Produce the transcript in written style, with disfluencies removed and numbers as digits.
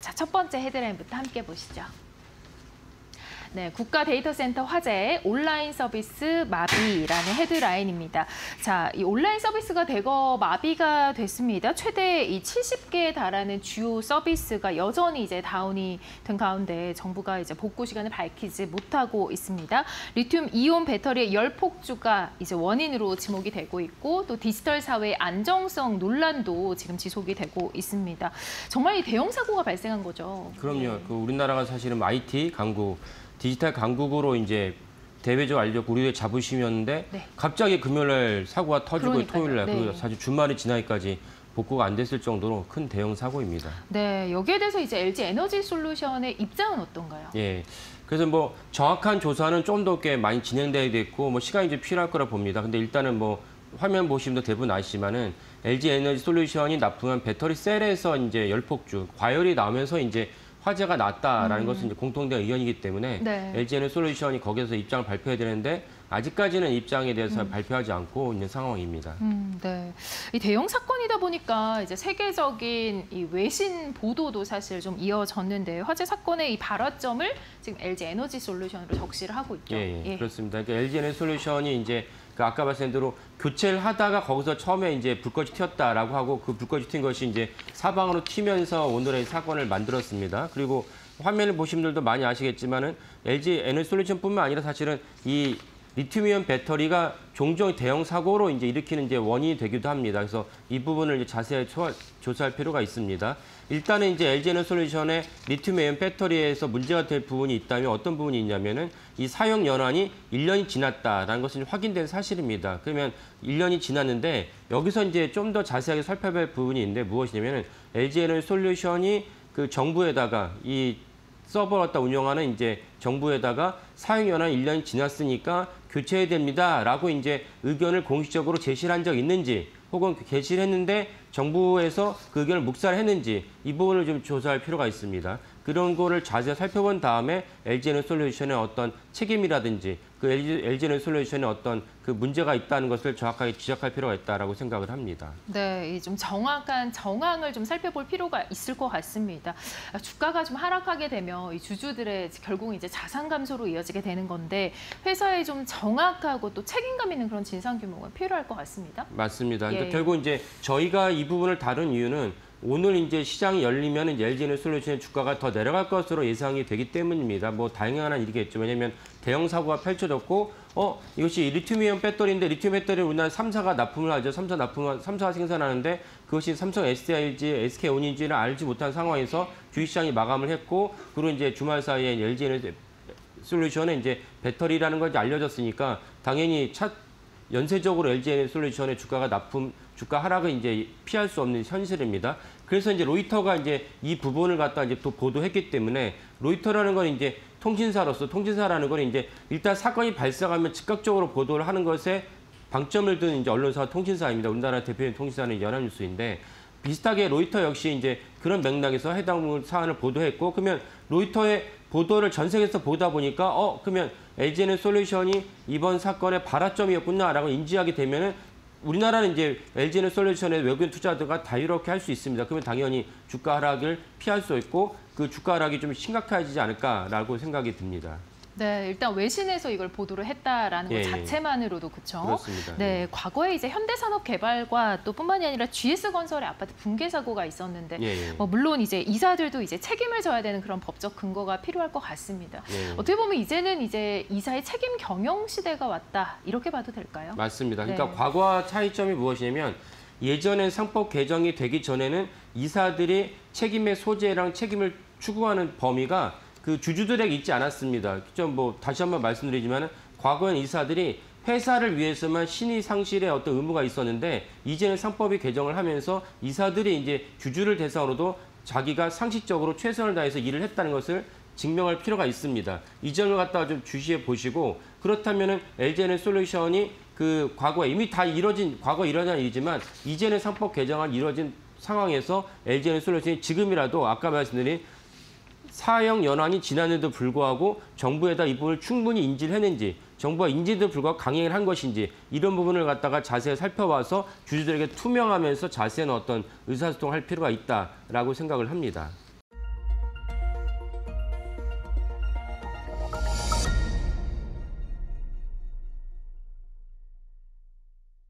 자, 첫 번째 헤드라인부터 함께 보시죠. 네, 국가 데이터센터 화재, 온라인 서비스 마비라는 헤드라인입니다. 자, 이 온라인 서비스가 대거 마비가 됐습니다. 최대 이 70개에 달하는 주요 서비스가 여전히 이제 다운이 된 가운데 정부가 이제 복구 시간을 밝히지 못하고 있습니다. 리튬 이온 배터리의 열폭주가 이제 원인으로 지목이 되고 있고 또 디지털 사회의 안정성 논란도 지금 지속이 되고 있습니다. 정말 이 대형 사고가 발생한 거죠. 그럼요. 네. 그 우리나라가 사실은 IT 강국, 디지털 강국으로 이제 대외적으로 알려고 우리의 자부심이었는데 네. 갑자기 금요일날 사고가 터지고 그러니까요. 토요일날 네. 그리고 사실 주말이 지나기까지 복구가 안 됐을 정도로 큰 대형 사고입니다. 네, 여기에 대해서 이제 LG 에너지 솔루션의 입장은 어떤가요? 예. 그래서 뭐 정확한 조사는 좀 더 꽤 많이 진행돼야 됐고 뭐 시간이 좀 필요할 거라 봅니다. 근데 일단은 뭐 화면 보시면 대부분 아시지만은 LG 에너지 솔루션이 납품한 배터리 셀에서 이제 열폭주, 과열이 나오면서 이제 화재가 났다라는 것은 이제 공통된 의견이기 때문에 네. LG 에너지 솔루션이 거기에서 입장을 발표해야 되는데 아직까지는 입장에 대해서 발표하지 않고 있는 상황입니다. 네. 이 대형 사건이다 보니까 이제 세계적인 이 외신 보도도 사실 좀 이어졌는데 화재 사건의 이 발화점을 지금 LG 에너지 솔루션으로 적시를 하고 있죠. 예. 그렇습니다. 그러니까 LG 에너지 솔루션이 이제 그 아까 말씀드린 대로 교체를 하다가 거기서 처음에 이제 불꽃이 튀었다라고 하고 그 불꽃이 튄 것이 이제 사방으로 튀면서 오늘의 사건을 만들었습니다. 그리고 화면을 보신 분들도 많이 아시겠지만은 LG 에너지 솔루션뿐만 아니라 사실은 이 리튬이온 배터리가 종종 대형 사고로 이제 일으키는 이제 원인이 되기도 합니다. 그래서 이 부분을 이제 자세히 조사할 필요가 있습니다. 일단은 이제 LG 에너지 솔루션의 리튬이온 배터리에서 문제가 될 부분이 있다면 어떤 부분이 있냐면은 이 사용 연한이 1년이 지났다라는 것은 확인된 사실입니다. 그러면 1년이 지났는데 여기서 이제 좀 더 자세하게 살펴볼 부분이 있는데 무엇이냐면은 LG 에너지 솔루션이 그 정부에다가 이 서버를 갖다 운영하는 이제 정부에다가 사용 연한 1년이 지났으니까 교체해야 됩니다라고 이제 의견을 공식적으로 제시를 한 적 있는지 혹은 게시를 했는데 정부에서 그 의견을 묵살했는지 이 부분을 좀 조사할 필요가 있습니다. 그런 거를 자세히 살펴본 다음에 LG 에너지 솔루션의 어떤 책임이라든지 그 LG 에너지 솔루션의 어떤 그 문제가 있다는 것을 정확하게 지적할 필요가 있다라고 생각을 합니다. 네, 좀 정확한 정황을 좀 살펴볼 필요가 있을 것 같습니다. 주가가 좀 하락하게 되면 이 주주들의 결국 이제 자산 감소로 이어지게 되는 건데 회사에 좀 정확하고 또 책임감 있는 그런 진상 규모가 필요할 것 같습니다. 맞습니다. 예. 그러니까 결국 이제 저희가 이 부분을 다룬 이유는 오늘 이제 시장이 열리면 LG 에너지 솔루션의 주가가 더 내려갈 것으로 예상이 되기 때문입니다. 뭐 당연한 일이겠죠. 왜냐하면 대형 사고가 펼쳐졌고, 이것이 리튬이온 배터리인데 리튬 배터리를 우리나라 3사가 납품을 하죠. 3사가 생산하는데 그것이 삼성 SDI인지 SK온인지를 알지 못한 상황에서 주식시장이 마감을 했고, 그리고 이제 주말 사이에 LG 에너지 솔루션의 이제 배터리라는 것이 알려졌으니까 당연히 연쇄적으로 LG 에너지 솔루션의 주가 하락을 이제 피할 수 없는 현실입니다. 그래서 이제 로이터가 이제 이 부분을 갖다 이제 또 보도했기 때문에 로이터라는 건 이제 통신사라는 건 이제 일단 사건이 발생하면 즉각적으로 보도를 하는 것에 방점을 둔 이제 언론사 통신사입니다. 우리나라 대표적인 통신사는 연합뉴스인데 비슷하게 로이터 역시 이제 그런 맥락에서 해당 사안을 보도했고 그러면 로이터의 보도를 전 세계에서 보다 보니까 그러면 LG 에너지 솔루션이 이번 사건의 발화점이었구나라고 인지하게 되면은 우리나라는 이제 LG 에너지 솔루션의 외국인 투자자가 다 이렇게 할 수 있습니다. 그러면 당연히 주가 하락을 피할 수 있고 그 주가 하락이 좀 심각해지지 않을까라고 생각이 듭니다. 네, 일단 외신에서 이걸 보도를 했다라는 것 예. 자체만으로도 그렇죠. 그렇습니다. 네, 과거에 이제 현대산업개발과 또 뿐만이 아니라 GS건설의 아파트 붕괴 사고가 있었는데, 예. 물론 이제 이사들도 이제 책임을 져야 되는 그런 법적 근거가 필요할 것 같습니다. 예. 어떻게 보면 이제는 이제 이사의 책임 경영 시대가 왔다 이렇게 봐도 될까요? 맞습니다. 그러니까 네. 과거와 차이점이 무엇이냐면 예전에 상법 개정이 되기 전에는 이사들이 책임의 소재랑 책임을 추구하는 범위가 그 주주들에게 있지 않았습니다. 좀 뭐 다시 한번 말씀드리지만 과거엔 이사들이 회사를 위해서만 신의 상실의 어떤 의무가 있었는데 이제는 상법이 개정을 하면서 이사들이 이제 주주를 대상으로도 자기가 상식적으로 최선을 다해서 일을 했다는 것을 증명할 필요가 있습니다. 이 점을 갖다가 좀 주시해 보시고 그렇다면은 LG 에너지 솔루션이 그 과거에 이미 다 과거 일어난 일이지만 이제는 상법 개정안 이루어진 상황에서 LG 에너지 솔루션이 지금이라도 아까 말씀드린 사용 연한이 지났는데도 불구하고 정부에다 이 부분을 충분히 인지를 했는지 정부가 인지에도 불구하고 강행을 한 것인지 이런 부분을 갖다가 자세히 살펴봐서 주주들에게 투명하면서 자세한 어떤 의사소통을 할 필요가 있다라고 생각을 합니다.